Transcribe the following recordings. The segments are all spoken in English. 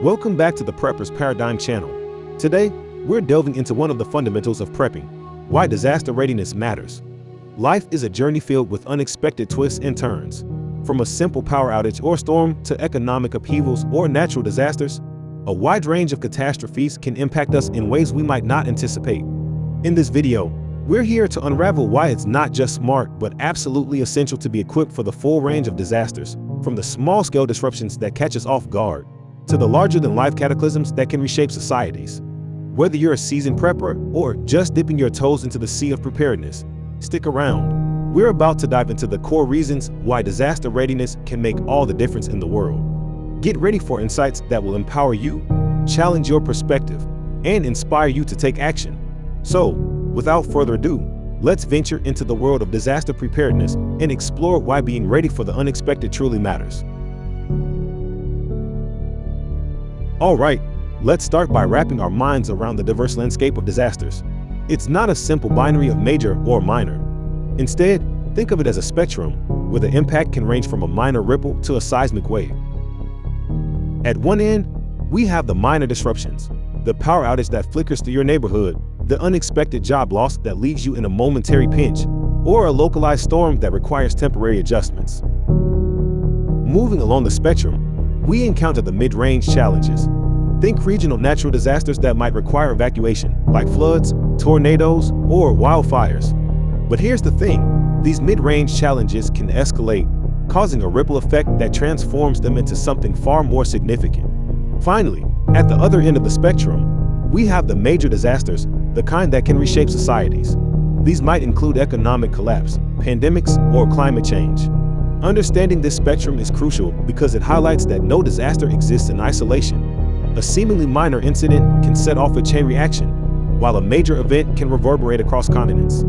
Welcome back to the Prepper's Paradigm channel. Today, we're delving into one of the fundamentals of prepping, why disaster readiness matters. Life is a journey filled with unexpected twists and turns. From a simple power outage or storm to economic upheavals or natural disasters, a wide range of catastrophes can impact us in ways we might not anticipate. In this video, we're here to unravel why it's not just smart but absolutely essential to be equipped for the full range of disasters, from the small-scale disruptions that catch us off guard to the larger-than-life cataclysms that can reshape societies. Whether you're a seasoned prepper or just dipping your toes into the sea of preparedness, stick around. We're about to dive into the core reasons why disaster readiness can make all the difference in the world. Get ready for insights that will empower you, challenge your perspective, and inspire you to take action. So, without further ado, let's venture into the world of disaster preparedness and explore why being ready for the unexpected truly matters. All right, let's start by wrapping our minds around the diverse landscape of disasters. It's not a simple binary of major or minor. Instead, think of it as a spectrum, where the impact can range from a minor ripple to a seismic wave. At one end, we have the minor disruptions, the power outage that flickers through your neighborhood, the unexpected job loss that leaves you in a momentary pinch, or a localized storm that requires temporary adjustments. Moving along the spectrum, we encounter the mid-range challenges. Think regional natural disasters that might require evacuation, like floods, tornadoes, or wildfires. But here's the thing, these mid-range challenges can escalate, causing a ripple effect that transforms them into something far more significant. Finally, at the other end of the spectrum, we have the major disasters, the kind that can reshape societies. These might include economic collapse, pandemics, or climate change. Understanding this spectrum is crucial because it highlights that no disaster exists in isolation. A seemingly minor incident can set off a chain reaction, while a major event can reverberate across continents.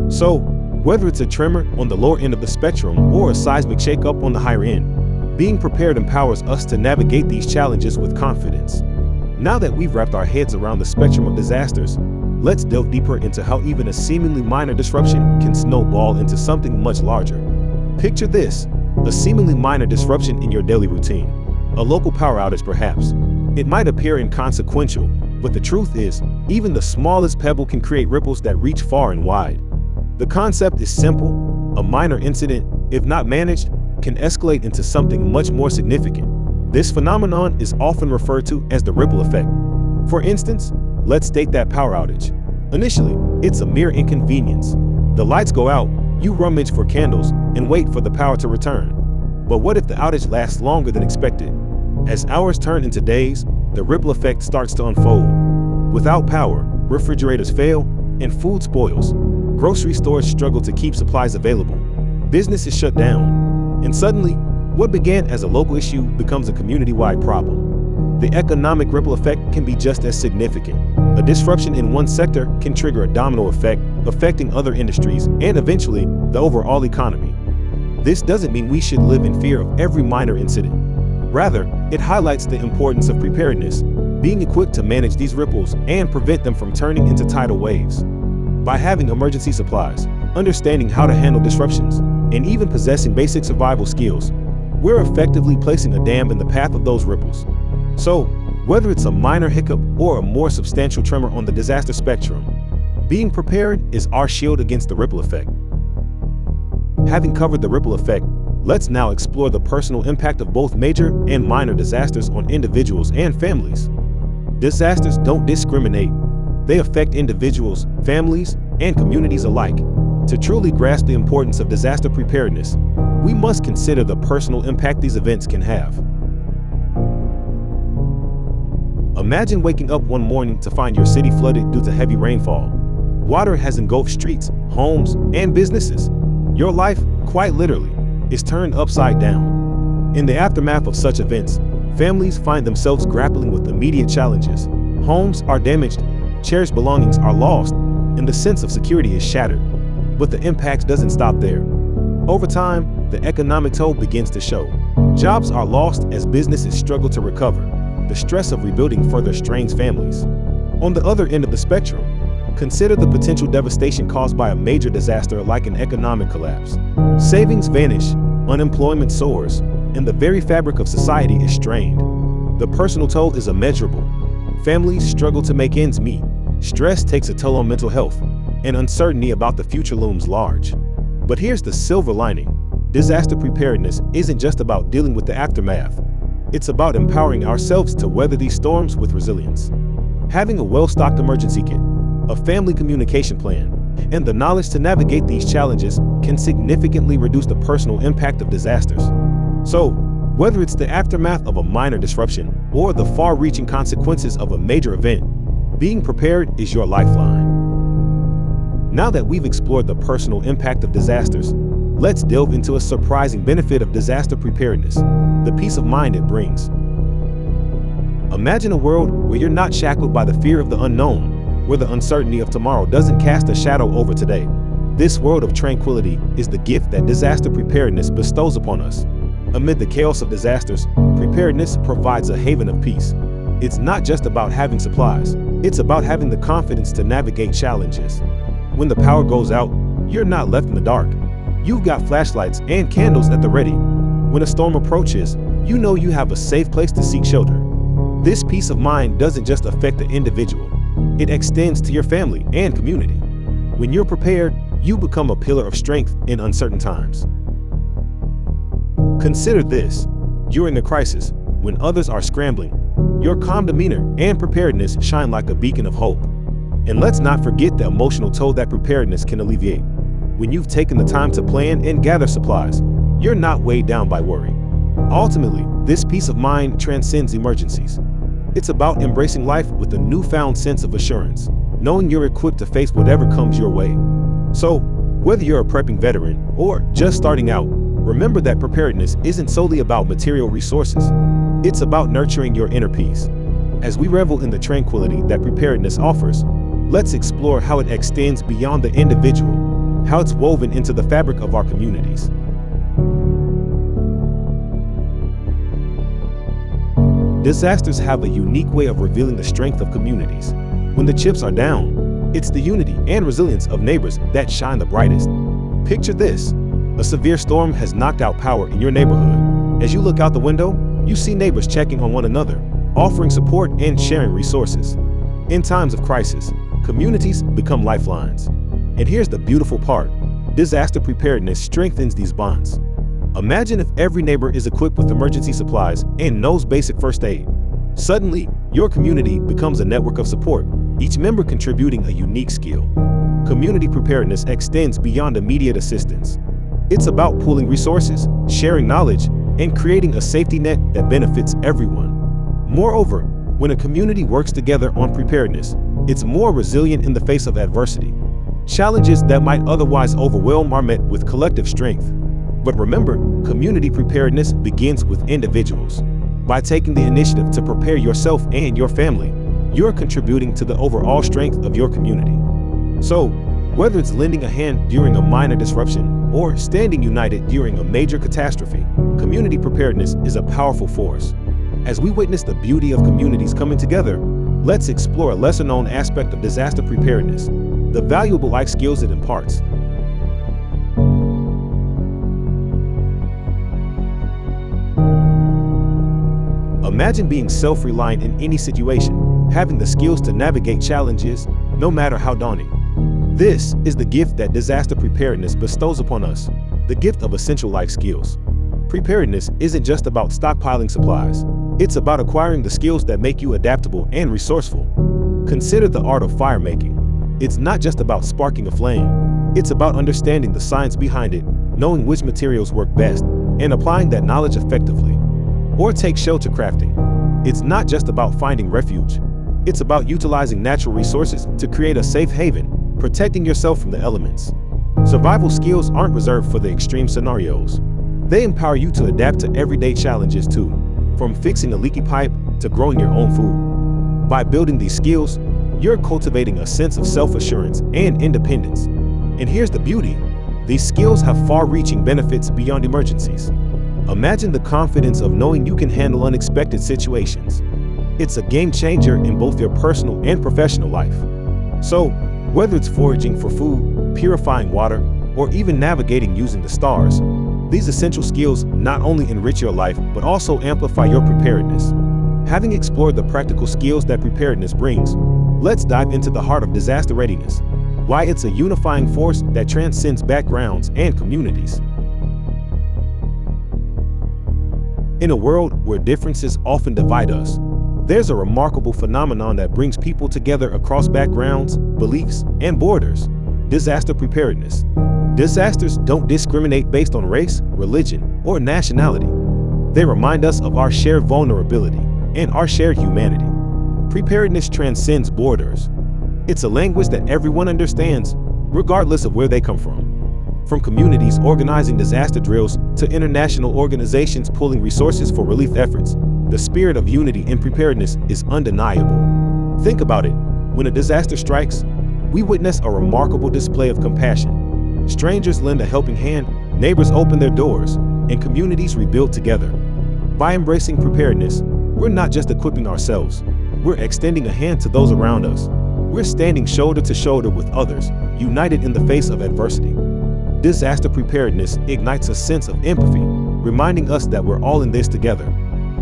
So, whether it's a tremor on the lower end of the spectrum or a seismic shakeup on the higher end, being prepared empowers us to navigate these challenges with confidence. Now that we've wrapped our heads around the spectrum of disasters, let's delve deeper into how even a seemingly minor disruption can snowball into something much larger. Picture this, a seemingly minor disruption in your daily routine. A local power outage perhaps. It might appear inconsequential, but the truth is, even the smallest pebble can create ripples that reach far and wide. The concept is simple. A minor incident, if not managed, can escalate into something much more significant. This phenomenon is often referred to as the ripple effect. For instance, let's take that power outage. Initially, it's a mere inconvenience. The lights go out, you rummage for candles, and wait for the power to return. But what if the outage lasts longer than expected? As hours turn into days, the ripple effect starts to unfold. Without power, refrigerators fail, and food spoils. Grocery stores struggle to keep supplies available. Businesses shut down. And suddenly, what began as a local issue becomes a community-wide problem. The economic ripple effect can be just as significant. A disruption in one sector can trigger a domino effect, affecting other industries and eventually the overall economy. This doesn't mean we should live in fear of every minor incident. Rather, it highlights the importance of preparedness, being equipped to manage these ripples and prevent them from turning into tidal waves. By having emergency supplies, understanding how to handle disruptions, and even possessing basic survival skills, we're effectively placing a dam in the path of those ripples. So, whether it's a minor hiccup or a more substantial tremor on the disaster spectrum, being prepared is our shield against the ripple effect. Having covered the ripple effect, let's now explore the personal impact of both major and minor disasters on individuals and families. Disasters don't discriminate. They affect individuals, families, and communities alike. To truly grasp the importance of disaster preparedness, we must consider the personal impact these events can have. Imagine waking up one morning to find your city flooded due to heavy rainfall. Water has engulfed streets, homes, and businesses. Your life, quite literally, is turned upside down. In the aftermath of such events, families find themselves grappling with immediate challenges. Homes are damaged, cherished belongings are lost, and the sense of security is shattered. But the impact doesn't stop there. Over time, the economic toll begins to show. Jobs are lost as businesses struggle to recover. The stress of rebuilding further strains families. On the other end of the spectrum, consider the potential devastation caused by a major disaster like an economic collapse. Savings vanish, unemployment soars, and the very fabric of society is strained. The personal toll is immeasurable. Families struggle to make ends meet. Stress takes a toll on mental health, and uncertainty about the future looms large. But here's the silver lining. Disaster preparedness isn't just about dealing with the aftermath. It's about empowering ourselves to weather these storms with resilience. Having a well-stocked emergency kit, a family communication plan, and the knowledge to navigate these challenges can significantly reduce the personal impact of disasters. So, whether it's the aftermath of a minor disruption or the far-reaching consequences of a major event, being prepared is your lifeline. Now that we've explored the personal impact of disasters, let's delve into a surprising benefit of disaster preparedness: the peace of mind it brings. Imagine a world where you're not shackled by the fear of the unknown, where the uncertainty of tomorrow doesn't cast a shadow over today. This world of tranquility is the gift that disaster preparedness bestows upon us. Amid the chaos of disasters, preparedness provides a haven of peace. It's not just about having supplies, it's about having the confidence to navigate challenges. When the power goes out, you're not left in the dark. You've got flashlights and candles at the ready. When a storm approaches, you know you have a safe place to seek shelter. This peace of mind doesn't just affect the individual, it extends to your family and community. When you're prepared, you become a pillar of strength in uncertain times. Consider this: during a crisis, when others are scrambling, your calm demeanor and preparedness shine like a beacon of hope. And let's not forget the emotional toll that preparedness can alleviate. When you've taken the time to plan and gather supplies, you're not weighed down by worry. Ultimately, this peace of mind transcends emergencies. It's about embracing life with a newfound sense of assurance, knowing you're equipped to face whatever comes your way. So, whether you're a prepping veteran or just starting out, remember that preparedness isn't solely about material resources. It's about nurturing your inner peace. As we revel in the tranquility that preparedness offers, let's explore how it extends beyond the individual, how it's woven into the fabric of our communities. Disasters have a unique way of revealing the strength of communities. When the chips are down, it's the unity and resilience of neighbors that shine the brightest. Picture this: a severe storm has knocked out power in your neighborhood. As you look out the window, you see neighbors checking on one another, offering support and sharing resources. In times of crisis, communities become lifelines. And here's the beautiful part: disaster preparedness strengthens these bonds. Imagine if every neighbor is equipped with emergency supplies and knows basic first aid. Suddenly, your community becomes a network of support, each member contributing a unique skill. Community preparedness extends beyond immediate assistance. It's about pooling resources, sharing knowledge, and creating a safety net that benefits everyone. Moreover, when a community works together on preparedness, it's more resilient in the face of adversity. Challenges that might otherwise overwhelm are met with collective strength. But remember, community preparedness begins with individuals. By taking the initiative to prepare yourself and your family, you're contributing to the overall strength of your community. So, whether it's lending a hand during a minor disruption or standing united during a major catastrophe, community preparedness is a powerful force. As we witness the beauty of communities coming together, let's explore a lesser-known aspect of disaster preparedness: the valuable life skills it imparts. Imagine being self-reliant in any situation, having the skills to navigate challenges, no matter how daunting. This is the gift that disaster preparedness bestows upon us, the gift of essential life skills. Preparedness isn't just about stockpiling supplies. It's about acquiring the skills that make you adaptable and resourceful. Consider the art of fire making. It's not just about sparking a flame. It's about understanding the science behind it, knowing which materials work best, and applying that knowledge effectively. Or take shelter crafting. It's not just about finding refuge. It's about utilizing natural resources to create a safe haven, protecting yourself from the elements. Survival skills aren't reserved for the extreme scenarios. They empower you to adapt to everyday challenges too, from fixing a leaky pipe to growing your own food. By building these skills, you're cultivating a sense of self-assurance and independence. And here's the beauty: these skills have far-reaching benefits beyond emergencies. Imagine the confidence of knowing you can handle unexpected situations. It's a game changer in both your personal and professional life. So, whether it's foraging for food, purifying water, or even navigating using the stars, these essential skills not only enrich your life but also amplify your preparedness. Having explored the practical skills that preparedness brings, let's dive into the heart of disaster readiness, why it's a unifying force that transcends backgrounds and communities. In a world where differences often divide us, there's a remarkable phenomenon that brings people together across backgrounds, beliefs, and borders: disaster preparedness. Disasters don't discriminate based on race, religion, or nationality. They remind us of our shared vulnerability and our shared humanity. Preparedness transcends borders. It's a language that everyone understands, regardless of where they come from. From communities organizing disaster drills to international organizations pooling resources for relief efforts, the spirit of unity in preparedness is undeniable. Think about it. When a disaster strikes, we witness a remarkable display of compassion. Strangers lend a helping hand, neighbors open their doors, and communities rebuild together. By embracing preparedness, we're not just equipping ourselves, we're extending a hand to those around us. We're standing shoulder to shoulder with others, united in the face of adversity. Disaster preparedness ignites a sense of empathy, reminding us that we're all in this together.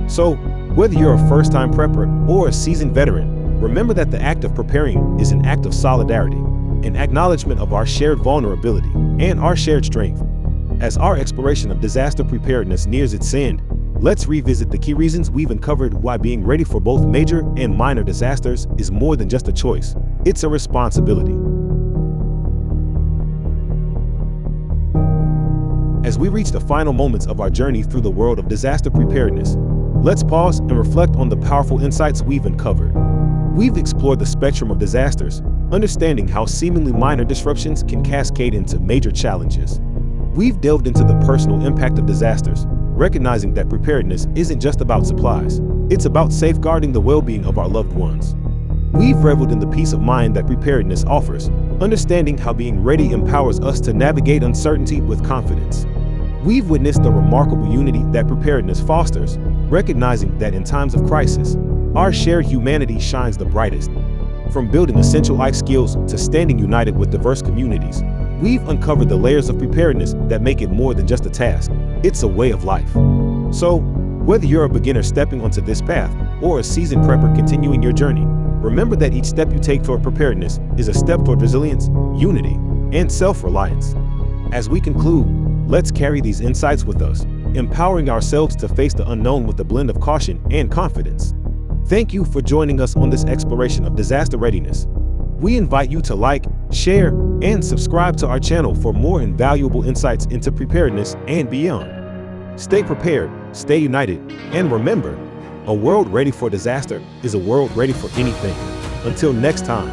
So, whether you're a first-time prepper or a seasoned veteran, remember that the act of preparing is an act of solidarity, an acknowledgement of our shared vulnerability and our shared strength. As our exploration of disaster preparedness nears its end, let's revisit the key reasons we've uncovered why being ready for both major and minor disasters is more than just a choice. It's a responsibility. As we reach the final moments of our journey through the world of disaster preparedness, let's pause and reflect on the powerful insights we've uncovered. We've explored the spectrum of disasters, understanding how seemingly minor disruptions can cascade into major challenges. We've delved into the personal impact of disasters, recognizing that preparedness isn't just about supplies, it's about safeguarding the well-being of our loved ones. We've reveled in the peace of mind that preparedness offers, understanding how being ready empowers us to navigate uncertainty with confidence. We've witnessed the remarkable unity that preparedness fosters, recognizing that in times of crisis, our shared humanity shines the brightest. From building essential life skills to standing united with diverse communities, we've uncovered the layers of preparedness that make it more than just a task. It's a way of life. So, whether you're a beginner stepping onto this path or a seasoned prepper continuing your journey, remember that each step you take toward preparedness is a step toward resilience, unity, and self-reliance. As we conclude, let's carry these insights with us, empowering ourselves to face the unknown with a blend of caution and confidence. Thank you for joining us on this exploration of disaster readiness. We invite you to like, share, and subscribe to our channel for more invaluable insights into preparedness and beyond. Stay prepared, stay united, and remember, a world ready for disaster is a world ready for anything. Until next time.